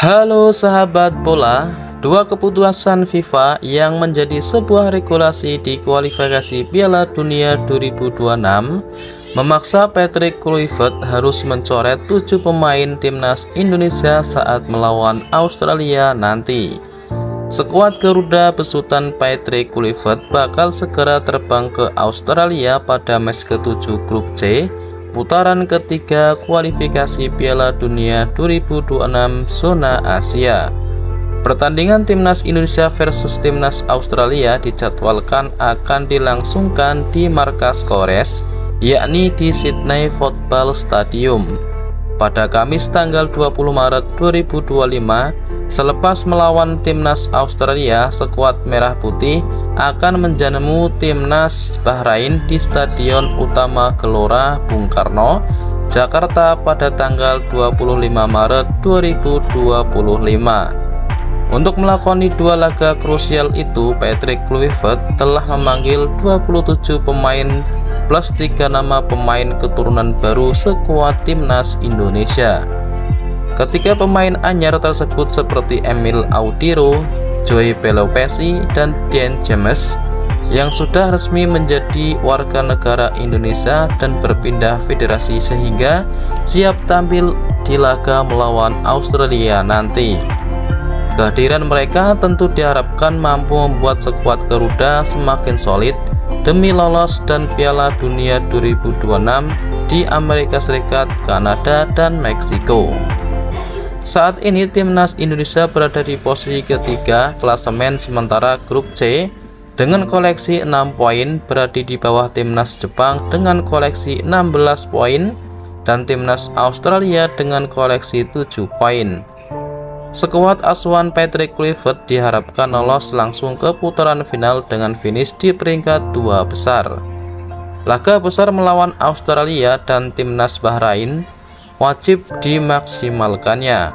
Halo sahabat bola, dua keputusan FIFA yang menjadi sebuah regulasi di kualifikasi Piala Dunia 2026 memaksa Patrick Kluivert harus mencoret 7 pemain timnas Indonesia saat melawan Australia nanti. Skuad Garuda besutan Patrick Kluivert bakal segera terbang ke Australia pada match ke-7 grup C putaran ketiga kualifikasi Piala Dunia 2026 zona Asia. Pertandingan timnas Indonesia versus timnas Australia dijadwalkan akan dilangsungkan di markas Kores, yakni di Sydney Football Stadium pada Kamis tanggal 20 Maret 2025. Selepas melawan timnas Australia, skuad Merah Putih akan menjamu timnas Bahrain di Stadion Utama Gelora Bung Karno, Jakarta pada tanggal 25 Maret 2025. Untuk melakoni dua laga krusial itu, Patrick Kluivert telah memanggil 27 pemain plus 3 nama pemain keturunan baru skuad timnas Indonesia. Ketiga pemain anyar tersebut seperti Emil Audiro, Joey Pelopesi, dan Dian James yang sudah resmi menjadi warga negara Indonesia dan berpindah federasi sehingga siap tampil di laga melawan Australia nanti. Kehadiran mereka tentu diharapkan mampu membuat skuad Garuda semakin solid demi lolos dan Piala Dunia 2026 di Amerika Serikat, Kanada, dan Meksiko. Saat ini timnas Indonesia berada di posisi ketiga klasemen sementara grup C dengan koleksi 6 poin, berada di bawah timnas Jepang dengan koleksi 16 poin dan timnas Australia dengan koleksi 7 poin. Skuad asuhan Patrick Kluivert diharapkan lolos langsung ke putaran final dengan finish di peringkat 2 besar. Laga besar melawan Australia dan timnas Bahrain wajib dimaksimalkannya.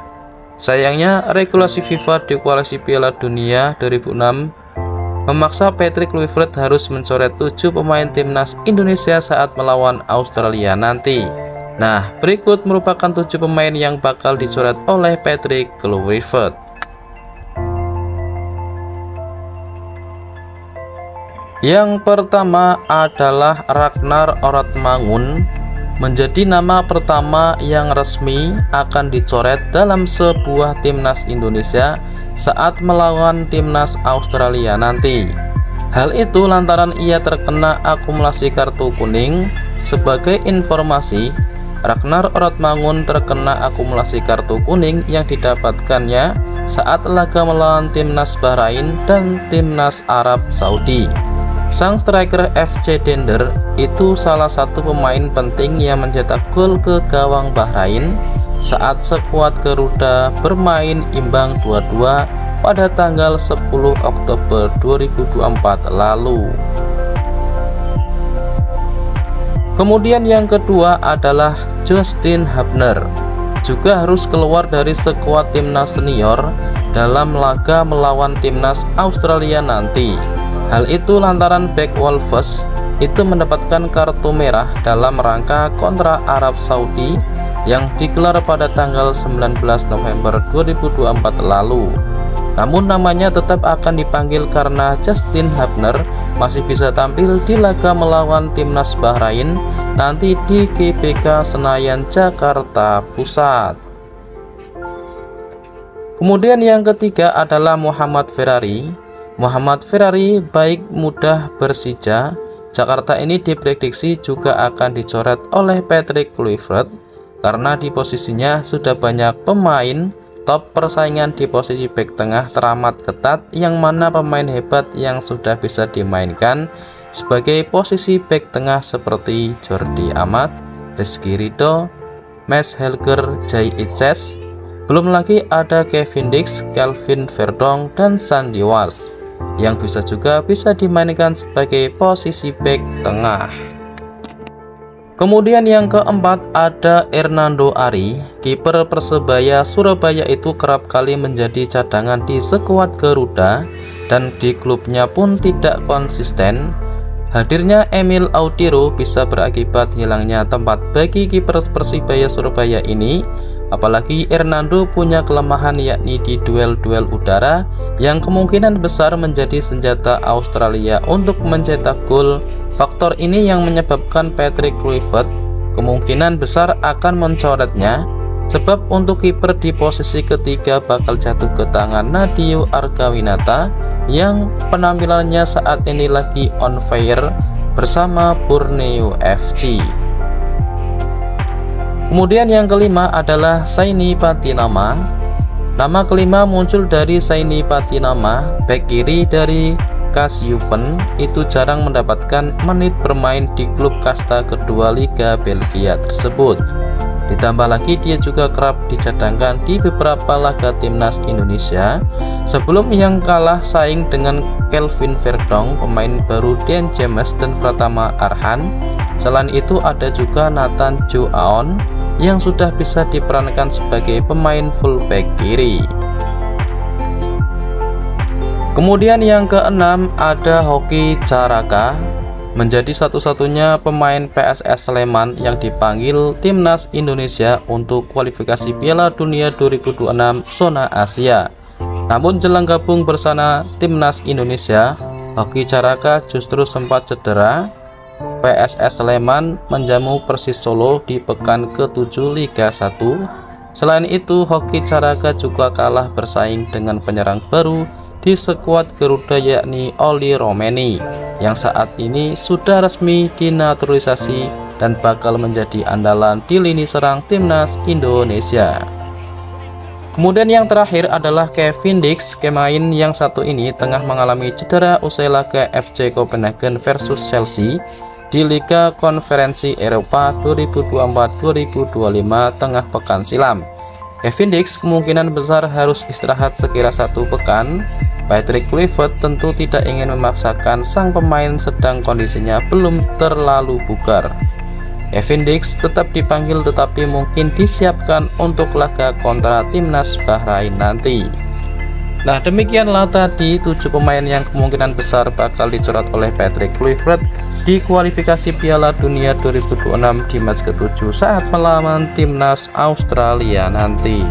Sayangnya, regulasi FIFA di kualifikasi Piala Dunia 2006 memaksa Patrick Kluivert harus mencoret 7 pemain timnas Indonesia saat melawan Australia nanti. Nah, berikut merupakan 7 pemain yang bakal dicoret oleh Patrick Kluivert. Yang pertama adalah Ragnar Oratmangun, menjadi nama pertama yang resmi akan dicoret dalam sebuah timnas Indonesia saat melawan timnas Australia nanti. Hal itu lantaran ia terkena akumulasi kartu kuning. Sebagai informasi, Ragnar Oratmangun terkena akumulasi kartu kuning yang didapatkannya saat laga melawan timnas Bahrain dan timnas Arab Saudi. Sang striker FC Dender itu salah satu pemain penting yang mencetak gol ke gawang Bahrain saat skuad Garuda bermain imbang 2-2 pada tanggal 10 Oktober 2024 lalu. Kemudian yang kedua adalah Justin Hubner, juga harus keluar dari skuad timnas senior dalam laga melawan timnas Australia nanti. Hal itu lantaran back Wolves itu mendapatkan kartu merah dalam rangka kontra Arab Saudi yang digelar pada tanggal 19 November 2024 lalu. Namun namanya tetap akan dipanggil karena Justin Hubner masih bisa tampil di laga melawan timnas Bahrain nanti di GBK Senayan, Jakarta Pusat. Kemudian yang ketiga adalah Muhammad Ferrari. Muhammad Ferrari baik mudah Persija Jakarta ini diprediksi juga akan dicoret oleh Patrick Kluivert karena di posisinya sudah banyak pemain top. Persaingan di posisi bek tengah teramat ketat, yang mana pemain hebat yang sudah bisa dimainkan sebagai posisi bek tengah seperti Jordi Amat, Rizky Ridho, Max Helger, Jai Itzes, belum lagi ada Kevin Dix, Kelvin Verdong, dan Sandy Walsh yang bisa dimainkan sebagai posisi bek tengah. Kemudian yang keempat ada Hernando Ari, kiper Persebaya Surabaya itu kerap kali menjadi cadangan di skuad Garuda dan di klubnya pun tidak konsisten. Hadirnya Emil Audiro bisa berakibat hilangnya tempat bagi kiper Persibaya Surabaya ini Apalagi Hernando punya kelemahan yakni di duel-duel udara yang kemungkinan besar menjadi senjata Australia untuk mencetak gol. Faktor ini yang menyebabkan Patrick Kluivert kemungkinan besar akan mencoretnya, sebab untuk kiper di posisi ketiga bakal jatuh ke tangan Nadeo Argawinata yang penampilannya saat ini lagi on fire bersama Borneo FC. Kemudian yang kelima adalah Saini Patinama. Nama kelima muncul dari Saini Patinama, bek kiri dari Kassiupen, itu jarang mendapatkan menit bermain di klub kasta kedua Liga Belgia tersebut. Ditambah lagi dia juga kerap dicadangkan di beberapa laga timnas Indonesia sebelum yang kalah saing dengan Kelvin Verdong, pemain baru Dan James dan Pratama Arhan. Selain itu ada juga Nathan Jo Aon yang sudah bisa diperankan sebagai pemain fullback kiri. Kemudian yang keenam ada Hoki Caraka, menjadi satu-satunya pemain PSS Sleman yang dipanggil timnas Indonesia untuk kualifikasi Piala Dunia 2026 zona Asia. Namun jelang gabung bersama timnas Indonesia, Hoki Caraka justru sempat cedera. PSS Sleman menjamu Persis Solo di pekan ke-7 Liga 1. Selain itu, Hoki Caraka juga kalah bersaing dengan penyerang baru di skuad Garuda yakni Oli Romeni yang saat ini sudah resmi dinaturalisasi dan bakal menjadi andalan di lini serang timnas Indonesia. Kemudian yang terakhir adalah Kevin Dix. Pemain yang satu ini tengah mengalami cedera usai laga FC Copenhagen versus Chelsea di Liga Konferensi Eropa 2024-2025 tengah pekan silam. Kevin Dix kemungkinan besar harus istirahat sekira 1 pekan. Patrick Kluivert tentu tidak ingin memaksakan sang pemain sedang kondisinya belum terlalu bugar. Kevin Dix tetap dipanggil tetapi mungkin disiapkan untuk laga kontra timnas Bahrain nanti. Nah, demikianlah tadi 7 pemain yang kemungkinan besar bakal dicoret oleh Patrick Kluivert di kualifikasi Piala Dunia 2026 di match ke-7 saat melawan timnas Australia nanti.